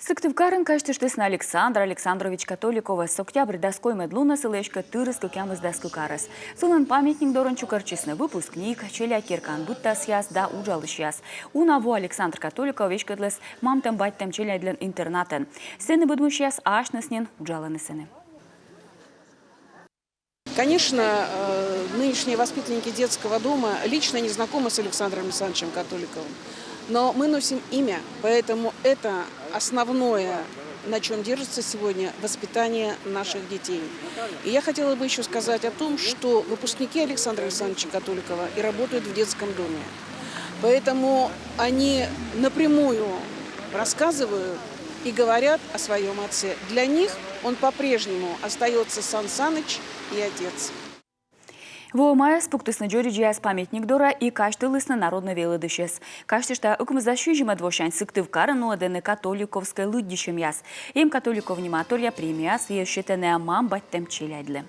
Сыктывкарын каштыштысына Александр Александрович Католикова с октября ской медлуна селечка тырыс кокямыз даску карас. Сылын памятник дорон чукарчисны выпускник, челя киркан будто съяс да ужалыш яс. Унаву Александр Католикович кадлес мамтем баттем челя для интернатен. Сены будмуш яс ашныснен ужаланы сены. Конечно, нынешние воспитанники детского дома лично не знакомы с Александром Александровичем Католиковым. Но мы носим имя, поэтому это основное, на чем держится сегодня воспитание наших детей. И я хотела бы еще сказать о том, что выпускники Александра Александровича Католикова и работают в детском доме. Поэтому они напрямую рассказывают и говорят о своем отце. Для них он по-прежнему остается Сан Саныч и отец. Воомая спуктысны джориджияс памятник дора и каштылысны народно велыдышес. Каштышта укмызащу жима двошань Сыктывкарын уадены католиковской лыддищем яс. Им католиков нематорья премияс вещетене мам баттем челядле.